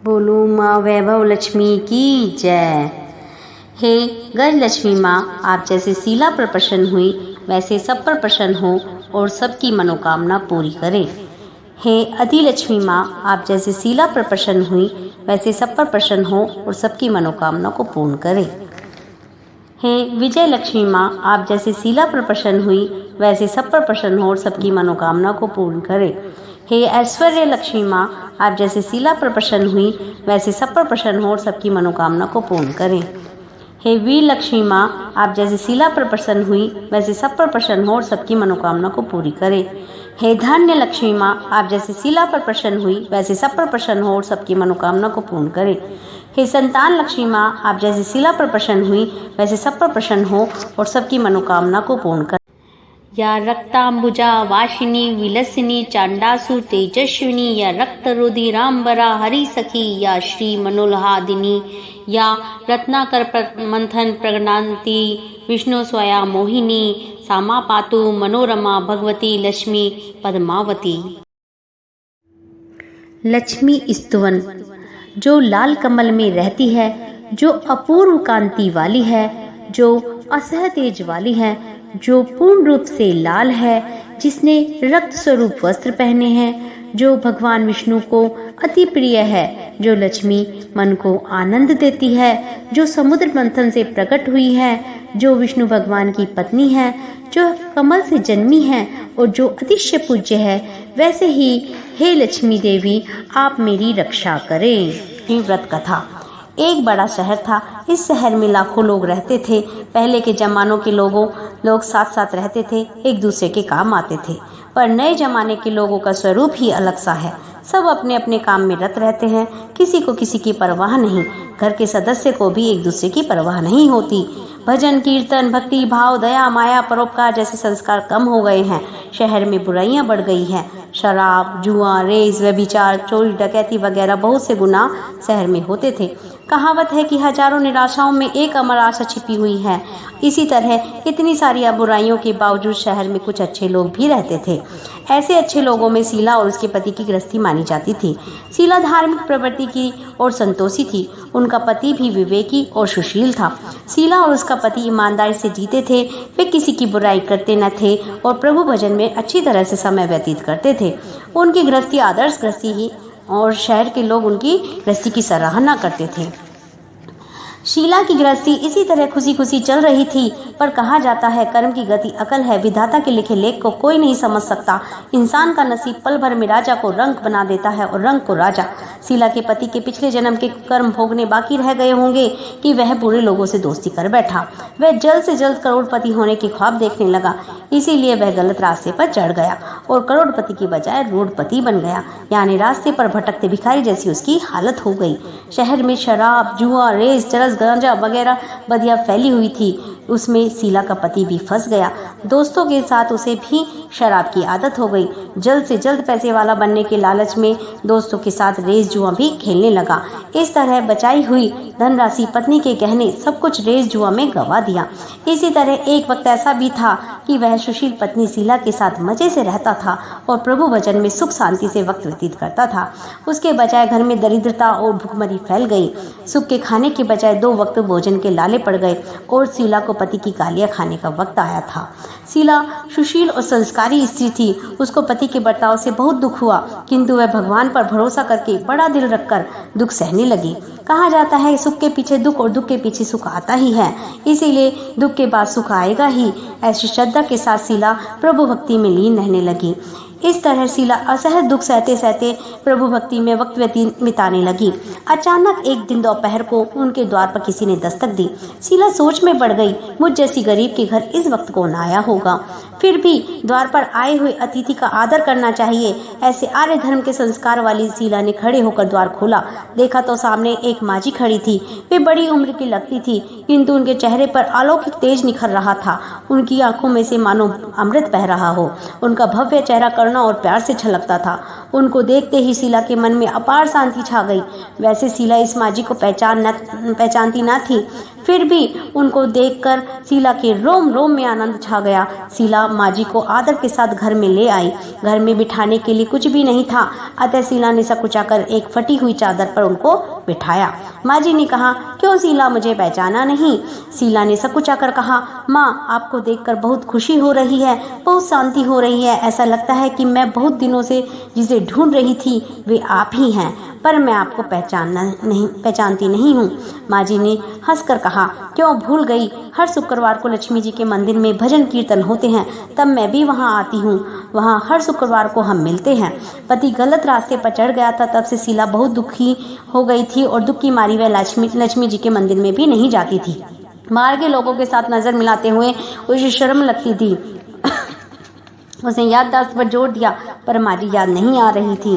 बोलो माँ वैभव लक्ष्मी की जय। हे गजलक्ष्मी माँ, आप जैसे शीला पर प्रसन्न हुई वैसे सब पर प्रसन्न हो और सबकी मनोकामना पूरी करें। हे अधिलक्ष्मी माँ, आप जैसे शीला पर प्रसन्न हुई वैसे सब पर प्रसन्न हो और सबकी मनोकामना को पूर्ण करें। हे विजय लक्ष्मी माँ, आप जैसे शीला पर प्रसन्न हुई वैसे सब पर प्रसन्न हो और सबकी मनोकामना को पूर्ण करें। हे ऐश्वर्य लक्ष्मी माँ, आप जैसे शीला पर प्रसन्न हुई वैसे सब पर प्रसन्न हो और सबकी मनोकामना को पूर्ण करें। हे वीर लक्ष्मी माँ, आप जैसे शीला पर प्रसन्न हुई वैसे सब पर प्रसन्न हो और सबकी मनोकामना को पूरी करें। हे धान्य लक्ष्मी माँ, आप जैसे शीला पर प्रसन्न हुई वैसे सब पर प्रसन्न हो और सबकी मनोकामना को पूर्ण करें। हे संतान लक्ष्मी माँ, आप जैसे शीला पर प्रसन्न हुई वैसे सब पर प्रसन्न हो और सबकी मनोकामना को पूर्ण करें। या रक्तांबुजा वाशिनी विलसिनी चांडासु तेजस्विनी या रक्त रुधिरांबरा हरि सखी या श्री मनोल्हादिनी या रत्नाकर मंथन प्रज्ञांति विष्णु स्वया मोहिनी सामा पातु मनोरमा भगवती लक्ष्मी पद्मावती। लक्ष्मी स्तुवन। जो लाल कमल में रहती है, जो अपूर्व कांति वाली है, जो असह तेज वाली है, जो पूर्ण रूप से लाल है, जिसने रक्त स्वरूप वस्त्र पहने हैं, जो भगवान विष्णु को अति प्रिय है, जो लक्ष्मी मन को आनंद देती है, जो समुद्र मंथन से प्रकट हुई है, जो विष्णु भगवान की पत्नी है, जो कमल से जन्मी है और जो अतिशय पूज्य है, वैसे ही हे लक्ष्मी देवी आप मेरी रक्षा करें। व्रत कथा। एक बड़ा शहर था। इस शहर में लाखों लोग रहते थे। पहले के जमानों के लोग साथ साथ रहते थे, एक दूसरे के काम आते थे। पर नए जमाने के लोगों का स्वरूप ही अलग सा है। सब अपने अपने काम में रत रहते हैं, किसी को किसी की परवाह नहीं। घर के सदस्य को भी एक दूसरे की परवाह नहीं होती। भजन कीर्तन भक्ति भाव दया माया परोपकार जैसे संस्कार कम हो गए हैं। शहर में बुराइयां बढ़ गई हैं। शराब जुआ रेस व्यभिचार चोरी डकैती वगैरह बहुत से गुनाह शहर में होते थे। कहावत है कि हजारों निराशाओं में एक अमर आशा छिपी हुई है। इसी तरह इतनी सारी बुराइयों के बावजूद शहर में कुछ अच्छे लोग भी रहते थे। ऐसे अच्छे लोगों में शीला और उसके पति की गृहस्थी मानी जाती थी। शीला धार्मिक प्रवृत्ति की और संतोषी थी। उनका पति भी विवेकी और सुशील था। शीला और उसका पति ईमानदारी से जीते थे। वे किसी की बुराई करते न थे और प्रभु भजन में अच्छी तरह से समय व्यतीत करते थे। उनकी गृहस्थी आदर्श गृहस्थी ही और शहर के लोग उनकी गृहस्थी की सराहना करते थे। शीला की गृहस्थी इसी तरह खुशी खुशी चल रही थी। पर कहा जाता है कर्म की गति अकल है, विधाता के लिखे लेख को कोई नहीं समझ सकता। इंसान का नसीब पल भर में राजा को रंक बना देता है और रंक को राजा। शीला के पति के पिछले जन्म के कर्म भोगने बाकी रह गए होंगे कि वह बुरे लोगों से दोस्ती कर बैठा। वह जल्द से जल्द करोड़पति होने के ख्वाब देखने लगा। इसीलिए वह गलत रास्ते पर चढ़ गया और करोड़पति की बजाय रोडपति बन गया, यानी रास्ते पर भटकते भिखारी जैसी उसकी हालत हो गई। शहर में शराब जुआ रेस चरस गांजा वगैरह बदिया फैली हुई थी। उसमें शीला का पति भी फंस गया। दोस्तों के साथ उसे भी शराब की आदत हो गई। जल्द से जल्द पैसे वाला बनने के लालच में दोस्तों के साथ रेस जुआ भी खेलने लगा। इस तरह बचाई हुई धनराशि पत्नी के गहने सब कुछ रेस जुआ में गंवा दिया। इसी तरह एक वक्त ऐसा भी था कि वह सुशील पत्नी शीला के साथ मजे से रहता था और प्रभु भजन में सुख शांति से वक्त व्यतीत करता था। उसके बजाय घर में दरिद्रता और भूखमरी फैल गई। सुख के खाने के बजाय 2 वक्त भोजन के लाले पड़ गए और शीला को पति की गालियां खाने का वक्त आया था। शीला सुशील और संस्कारी स्त्री थी। उसको पति के बर्ताव से बहुत दुख हुआ, किंतु वह भगवान पर भरोसा करके बड़ा दिल रखकर दुख सहने लगी। कहा जाता है सुख के पीछे दुख और दुख के पीछे सुख आता ही है, इसीलिए दुख के बाद सुख आएगा ही। ऐसी श्रद्धा के साथ शीला प्रभु भक्ति में लीन रहने लगी। इस तरह शीला असहज दुख सहते सहते प्रभु भक्ति में वक्त बिताने लगी। अचानक एक दिन दोपहर को उनके द्वार पर किसी ने दस्तक दी। शीला सोच में पड़ गई, मुझ जैसी गरीब के घर इस वक्त कौन आया होगा। फिर भी द्वार पर आए हुए अतिथि का आदर करना चाहिए। ऐसे आर्य धर्म के संस्कार वाली शीला ने खड़े होकर द्वार खोला। देखा तो सामने एक माजी खड़ी थी। वे बड़ी उम्र की लगती थी, किंतु उनके चेहरे पर अलौकिक तेज निखर रहा था। उनकी आंखों में से मानो अमृत बह रहा हो। उनका भव्य चेहरा करुणा और प्यार से छलकता था। उनको देखते ही शीला के मन में अपार शांति छा गई। वैसे शीला इस माजी को पहचानती न थी, फिर भी उनको देखकर शीला के रोम रोम में आनंद छा गया। शीला माँ जी को आदर के साथ घर में ले आई। घर में बिठाने के लिए कुछ भी नहीं था, अतः शीला ने सकुचाकर एक फटी हुई चादर पर उनको बिठाया। माँ जी ने कहा, क्यों शीला, मुझे पहचाना नहीं? शीला ने सकुचाकर कहा, माँ, आपको देखकर बहुत खुशी हो रही है, बहुत शांति हो रही है। ऐसा लगता है कि मैं बहुत दिनों से जिसे ढूंढ रही थी वे आप ही हैं, पर मैं आपको पहचानती नहीं हूँ। माँ जी ने हंसकर कहा, क्यों भूल गई? हर शुक्रवार को लक्ष्मी जी के मंदिर में भजन कीर्तन होते हैं, तब मैं भी वहाँ आती हूँ। वहाँ हर शुक्रवार को हम मिलते हैं। पति गलत रास्ते पर चढ़ गया था, तब से शीला बहुत दुखी हो गई थी और दुख की मारी वह लक्ष्मी जी के मंदिर में भी नहीं जाती थी। बाहर के लोगों के साथ नजर मिलाते हुए उसे शर्म लगती थी। उसने याददाश्त पर जोर दिया, पर माँ जी याद नहीं आ रही थी।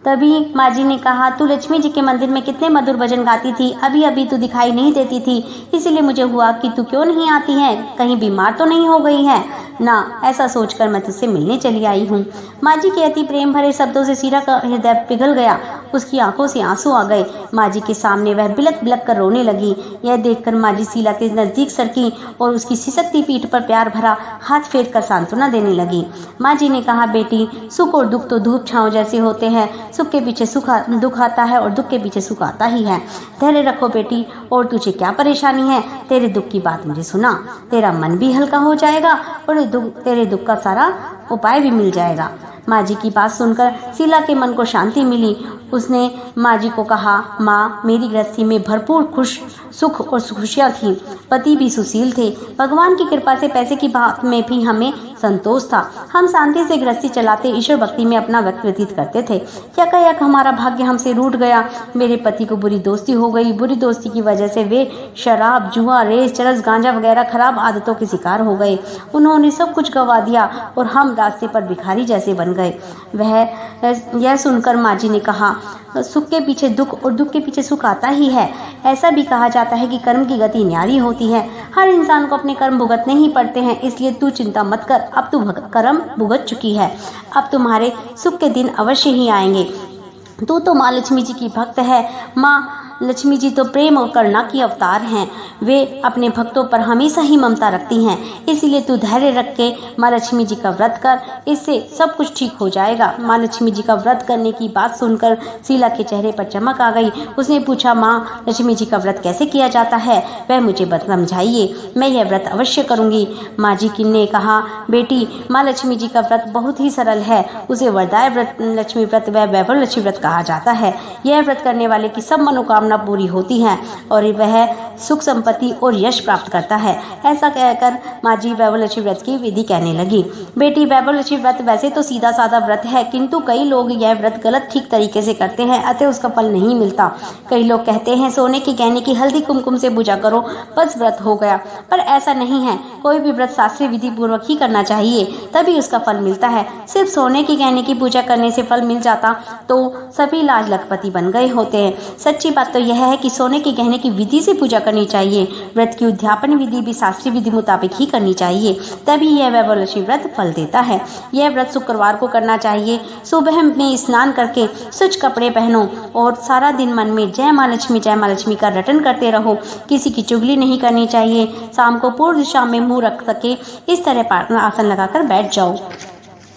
तभी माँ जी ने कहा, तू लक्ष्मी जी के मंदिर में कितने मधुर भजन गाती थी, अभी अभी तू दिखाई नहीं देती थी, इसीलिए मुझे हुआ कि तू क्यों नहीं आती है, कहीं बीमार तो नहीं हो गई है ना, ऐसा सोचकर मैं तुझसे मिलने चली आई हूँ। माँ जी के अति प्रेम भरे शब्दों से शीला का हृदय पिघल गया। उसकी आंखों से आंसू आ गए। माँ जी के सामने वह बिलक बिलक कर रोने लगी। यह देखकर माँ जी शीला के नजदीक सरकी और उसकी सिसकती पीठ पर प्यार भरा हाथ फेर कर सांत्वना देने लगी। माँ जी ने कहा, बेटी, सुख और दुख तो धूप छांव जैसे होते हैं, सुख के पीछे दुख आता है और दुख के पीछे सुख आता ही है। धैर्य रखो बेटी, और तुझे क्या परेशानी है? तेरे दुख की बात मुझे सुना, तेरा मन भी हल्का हो जाएगा और तेरे दुख का सारा उपाय भी मिल जाएगा। माँ जी की बात सुनकर शीला के मन को शांति मिली। उसने माँ जी को कहा, माँ, मेरी गृहस्थी में भरपूर सुख और खुशियाँ थी, पति भी सुशील थे, भगवान की कृपा से पैसे की बात में भी हमें संतोष था। हम शांति से गृहस्थी चलाते ईश्वर भक्ति में अपना वक्त व्यतीत करते थे। यकायक हमारा भाग्य हमसे रूठ गया। मेरे पति को बुरी दोस्ती हो गई। बुरी दोस्ती की वजह से वे शराब, जुआ, रेस, चरस, गांजा वगैरह खराब आदतों के शिकार हो गए। उन्होंने सब कुछ गंवा दिया और हम रास्ते पर भिखारी जैसे बन गए। यह सुनकर माँ जी ने कहा, सुख के पीछे दुख और दुख के पीछे सुख आता ही है। ऐसा भी कहा जाता है कि कर्म की गति न्यारी होती है। हर इंसान को अपने कर्म भुगतने ही पड़ते हैं, इसलिए तू चिंता मत कर, अब तू कर्म भुगत चुकी है, अब तुम्हारे सुख के दिन अवश्य ही आएंगे। तू तो माँ लक्ष्मी जी की भक्त है। माँ लक्ष्मी जी तो प्रेम और करुणा की अवतार हैं। वे अपने भक्तों पर हमेशा ही ममता रखती हैं। इसीलिए तू धैर्य रख के माँ लक्ष्मी जी का व्रत कर, इससे सब कुछ ठीक हो जाएगा। माँ लक्ष्मी जी का व्रत करने की बात सुनकर शीला के चेहरे पर चमक आ गई। उसने पूछा, माँ लक्ष्मी जी का व्रत कैसे किया जाता है, वह मुझे समझाइए, मैं यह व्रत अवश्य करूँगी। माँ जी ने कहा, बेटी, माँ लक्ष्मी जी का व्रत बहुत ही सरल है। उसे वरदाय व्रत, लक्ष्मी व्रत व वैभव लक्ष्मी व्रत कहा जाता है। यह व्रत करने वाले की सब मनोकामना पूरी होती है और वह सुख, संपत्ति और यश प्राप्त करता है। ऐसा कहकर माँ जी वैभव लक्ष्मी व्रत की विधि कहने लगी। बेटी, वैभव लक्ष्मी व्रत वैसे तो सीधा साधा व्रत है, किंतु कई लोग यह व्रत गलत ठीक तरीके से करते हैं, अतः उसका फल नहीं मिलता। कई लोग कहते हैं सोने के गहने की हल्दी कुमकुम से पूजा करो, बस व्रत हो गया, पर ऐसा नहीं है। कोई भी व्रत शास्त्रीय विधि पूर्वक ही करना चाहिए, तभी उसका फल मिलता है। सिर्फ सोने के गहने की पूजा करने से फल मिल जाता तो सभी लाज लखपति बन गए होते हैं। सच्ची बात तो यह है कि सोने के गहने की विधि से पूजा करनी चाहिए। व्रत की उद्यापन विधि भी शास्त्रीय विधि मुताबिक ही करनी चाहिए, तभी यह वैभव लक्ष्मी व्रत फल देता है। यह व्रत शुक्रवार को करना चाहिए। सुबह में स्नान करके स्वच्छ कपड़े पहनो और सारा दिन मन में जय माँ लक्ष्मी का रटन करते रहो। किसी की चुगली नहीं करनी चाहिए। शाम को पूर्व दिशा में मुंह रख सके इस तरह आसन लगाकर बैठ जाओ।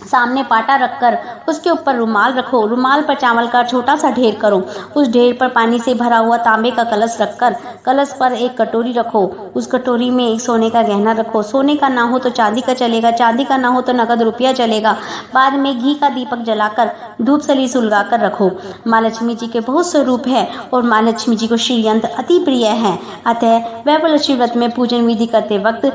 सामने पाटा रखकर उसके ऊपर रुमाल रखो। रुमाल पर चावल का छोटा सा ढेर करो। उस ढेर पर पानी से भरा हुआ तांबे का कलश रखकर कलश पर एक कटोरी रखो। उस कटोरी में एक सोने का गहना रखो। सोने का ना हो तो चांदी का चलेगा, चांदी का ना हो तो नगद रुपया चलेगा। बाद में घी का दीपक जलाकर धूप सली सुलगाकर रखो। माँ लक्ष्मी जी के बहुत स्वरूप है और माँ लक्ष्मी जी को श्रीयंत्र अति प्रिय है, अतः वैभव लक्ष्मी व्रत में पूजन विधि करते वक्त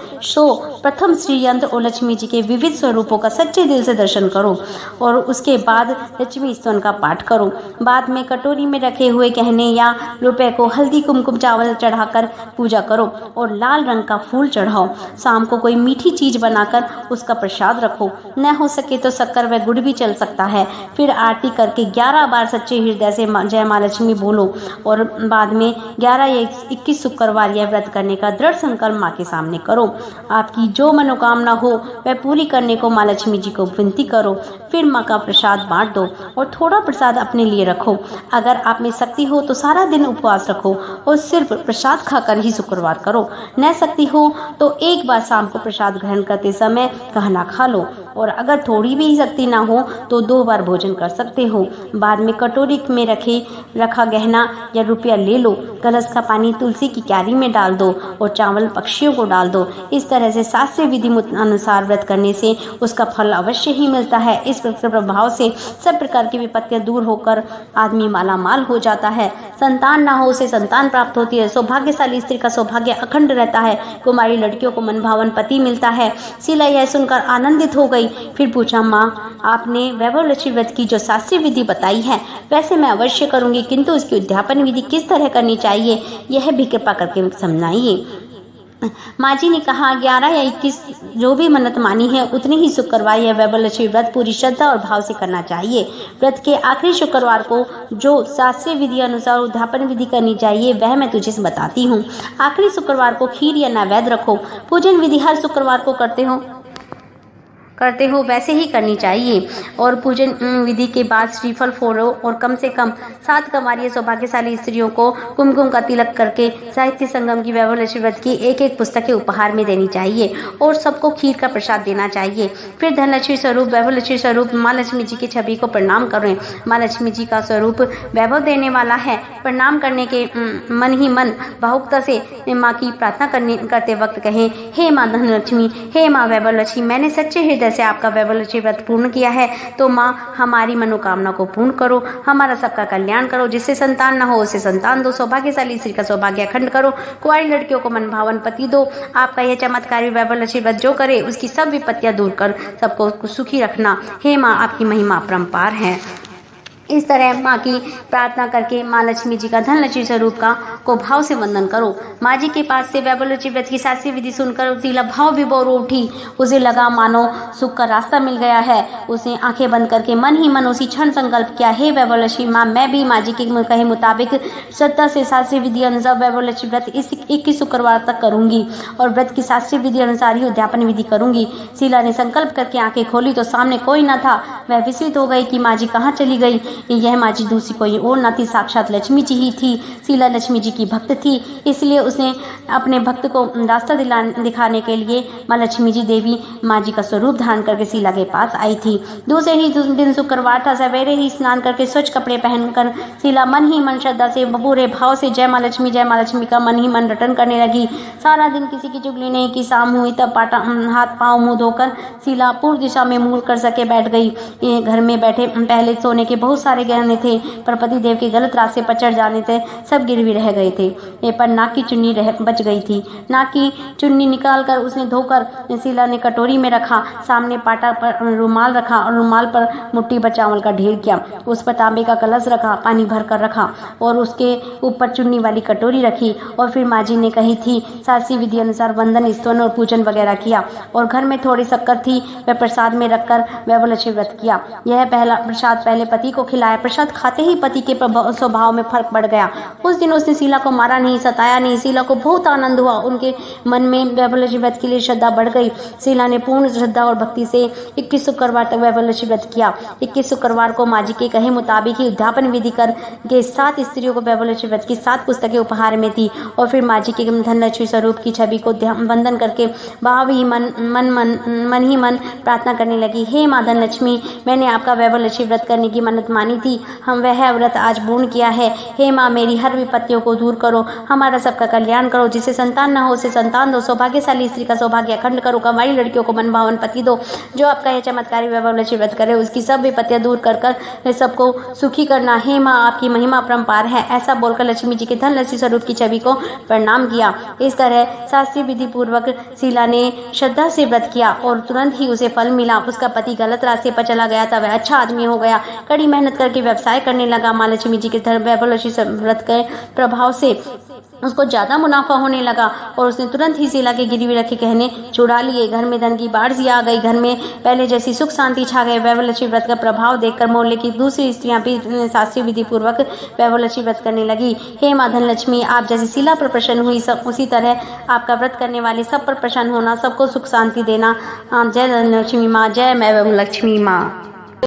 प्रथम श्रीयंत्र और लक्ष्मी जी के विविध स्वरूपों का सच्चे दिल से दर्शन करो और उसके बाद लक्ष्मी स्तवन का पाठ करो। बाद में कटोरी में रखे हुए गहने या रुपए को हल्दी कुमकुम चावल चढ़ाकर पूजा करो और लाल रंग का फूल चढ़ाओ। शाम को कोई मीठी चीज बनाकर उसका प्रसाद रखो। न हो सके तो शक्कर व गुड़ भी चल सकता है। फिर आरती करके 11 बार सच्चे हृदय से जय माँ लक्ष्मी बोलो और बाद में 11 या 21 शुक्रवार यह व्रत करने का दृढ़ संकल्प माँ के सामने करो। आपकी जो मनोकामना हो वह पूरी करने को माँ लक्ष्मी जी को विनती करो, फिर माँ का प्रसाद बांट दो और थोड़ा प्रसाद अपने लिए रखो। अगर आप में शक्ति हो तो सारा दिन उपवास रखो और सिर्फ प्रसाद खाकर ही शुक्रवार करो। न शक्ति हो तो एक बार शाम को प्रसाद ग्रहण करते समय कहना खा लो, और अगर थोड़ी भी शक्ति ना हो तो 2 बार भोजन कर सकते हो। बाद में कटोरी में रखा गहना या रुपया ले लो, कलश का पानी तुलसी की क्यारी में डाल दो और चावल पक्षियों को डाल दो। इस तरह से शास्त्रीय विधि अनुसार व्रत करने से उसका फल अवश्य ही मिलता है। इस प्रभाव से सब प्रकार की विपत्तियां दूर होकर आदमी मालामाल हो जाता है। संतान ना हो उसे संतान प्राप्त होती है। सौभाग्यशाली स्त्री का सौभाग्य अखंड रहता है। कुमारी लड़कियों को मनभावन पति मिलता है। शीला यह सुनकर आनंदित हो गई। फिर पूछा, माँ, आपने वैभवलक्ष्मी व्रत की जो शास्त्रीय विधि बताई है वैसे मैं अवश्य करूंगी, किंतु उसकी उद्यापन विधि किस तरह करनी चाहिए यह भी कृपा करके समझाइए। माँ जी ने कहा, 11 या 21 जो भी मन्नत मानी है उतनी ही शुक्रवार यह वैभवलक्ष्मी व्रत पूरी श्रद्धा और भाव से करना चाहिए। व्रत के आखिरी शुक्रवार को जो शास्त्रीय विधि अनुसार उद्यापन विधि करनी चाहिए वह मैं तुझे बताती हूँ। आखिरी शुक्रवार को खीर या नैवेद्य रखो। पूजन विधि हर शुक्रवार को करते हो वैसे ही करनी चाहिए, और पूजन विधि के बाद श्रीफल फोड़ो और कम से कम 7 कुमारी सौभाग्यशाली स्त्रियों को कुमकुम का तिलक करके साहित्य संगम की वैभवलक्ष्मी व्रत की एक पुस्तकें उपहार में देनी चाहिए और सबको खीर का प्रसाद देना चाहिए। फिर धनलक्ष्मी स्वरूप वैभवलक्ष्मी स्वरूप माँ लक्ष्मी जी की छवि को प्रणाम करें। माँ लक्ष्मी जी का स्वरूप वैभव देने वाला है। प्रणाम करने के मन ही मन भावुकता से माँ की प्रार्थना करते वक्त कहें, हे माँ धनलक्ष्मी, हे माँ वैभवलक्ष्मी, मैंने सच्चे हृदय से आपका वैभवलक्ष्मी व्रत पूर्ण किया है, तो माँ हमारी मनोकामना को पूर्ण करो, हमारा सबका कल्याण करो। जिससे संतान न हो उसे संतान दो, सौभाग्यशाली स्त्री का सौभाग्य अखंड करो, कुंवारी लड़कियों को मनभावन पति दो। आपका यह चमत्कारी वैभवलक्ष्मी व्रत जो करे उसकी सब विपत्तियां दूर कर सबको सुखी रखना। हे माँ, आपकी महिमा अपरंपार है। इस तरह माँ की प्रार्थना करके माँ लक्ष्मी जी का धनलक्ष्मी स्वरूप को भाव से वंदन करो। माँ जी के पास से वैभवलक्ष्मी व्रत की शास्त्रीय विधि सुनकर शीला भाव विभोर उठी। उसे लगा मानो सुख का रास्ता मिल गया है। उसने आंखें बंद करके मन ही मन उसी क्षण संकल्प किया, हे वैभवलक्ष्मी माँ, मैं भी माँ जी के कहे मुताबिक श्रद्धा से शास्त्रीय विधि अनुसार वैभवलक्ष्मी व्रत इस 21 शुक्रवार तक करूंगी और व्रत की शास्त्रीय विधि अनुसार ही उद्यापन विधि करूंगी। शीला ने संकल्प करके आंखें खोली तो सामने कोई न था। वह विस्मित हो गई कि माँ जी कहाँ चली गई। यह माँ जी दूसरी कोई और न थी, साक्षात लक्ष्मी जी ही थी। शीला लक्ष्मी जी की भक्त थी, इसलिए उसने अपने भक्त को रास्ता दिखाने के लिए माँ लक्ष्मी जी देवी माँ जी का स्वरूप धारण करके शीला के पास आई थी। दूसरे ही दिन शुक्रवार था। सवेरे ही स्नान करके स्वच्छ कपड़े पहनकर शीला मन ही मन श्रद्धा से पूरे भाव से जय माँ लक्ष्मी का मन ही मन रटन करने लगी। सारा दिन किसी की चुगली नहीं की। शाम हुई तब हाथ पाँव मुँह धोकर शीला पूर्व दिशा में मुड़ कर सके बैठ गई। घर में बैठे पहले सोने के बहुत सारे गहने थे, पर पति देव के गलत रास्ते पर चढ़ जाने से सब गिरवी रह गए थे। पर नाक की चुन्नी बच गई थी। नाक की चुन्नी निकालकर उसने धोकर शीला ने कटोरी में रखा। सामने पाटा पर रुमाल रखा और रुमाल पर मुट्ठी भर चावल का ढेर किया। उस पर तांबे का कलश रखा, पानी भर कर रखा और उसके ऊपर चुन्नी वाली कटोरी रखी। और फिर माँ जी ने कही थी शास्त्रीय विधि अनुसार वंदन, स्तवन और पूजन वगैरह किया। और घर में थोड़ी शक्कर थी, वह प्रसाद में रखकर वैभवलक्ष्मी व्रत किया। यह पहला प्रसाद पहले पति को खिलाया। प्रसाद खाते ही पति के स्वभाव में फर्क पड़ गया। उस दिन उसने शीला को मारा नहीं, सताया नहीं। शीला को बहुत आनंद हुआ। उनके मन में वैभवलक्ष्मी व्रत के लिए श्रद्धा बढ़ गई। शीला ने पूर्ण श्रद्धा और भक्ति से 21 शुक्रवार तक वैभवलक्ष्मी व्रत किया। 21 शुक्रवार को माँ जी के कहे मुताबिक ही उद्यापन विधि कर के 7 स्त्रियों को वैभवलक्ष्मी व्रत की 7 पुस्तकें उपहार में दी। और फिर माँ जी के धनलक्ष्मी स्वरूप की छवि को वंदन करके भाव ही मन ही मन प्रार्थना करने लगी, हे माँ धनलक्ष्मी, मैंने आपका वैभवलक्ष्मी व्रत करने की मन्नत मानी थी, हम वह व्रत आज पूर्ण किया है। हे माँ, मेरी हर विपत्तियों को दूर करो, हमारा सबका कल्याण करो। जिसे संतान न हो उसे संतान दो, सौभाग्यशाली स्त्री का सौभाग्य अखंड करो, कुंवारी लड़कियों को मनभावन पति दो। जो आपका यह चमत्कारी वैभवलक्ष्मी व्रत करे उसकी सब विपत्तियां दूर कर सबको सुखी करना। हे माँ, आपकी महिमा अपरंपार है। ऐसा बोलकर लक्ष्मी जी के धनलक्ष्मी स्वरूप की छवि को प्रणाम किया। इस तरह शास्त्रीय विधि पूर्वक शीला ने श्रद्धा से व्रत किया और तुरंत ही उसे फल मिला। उसका पति गलत रास्ते पर चला गया था, वह अच्छा आदमी हो गया। कड़ी मेहनत करके व्यवसाय करने लगा। माँ लक्ष्मी जी के वैभवलक्ष्मी व्रत के प्रभाव से उसको ज़्यादा मुनाफा होने लगा और उसने तुरंत ही शीला के गिरवी रखे गहने छुड़ा लिए। घर में धन की बाढ़ सी आ गई। घर में पहले जैसी सुख शांति छा गए। वैभवलक्ष्मी व्रत का प्रभाव देखकर मोहल्ले की दूसरी स्त्रियां भी शास्त्रीय विधि पूर्वक वैभवलक्ष्मी व्रत करने लगी। हे माँ धनलक्ष्मी, आप जैसी शीला पर प्रसन्न हुई, सब उसी तरह आपका व्रत करने वाले सब पर प्रसन्न होना, सबको सुख शांति देना। जय धनलक्ष्मी माँ, जय वैभवलक्ष्मी माँ।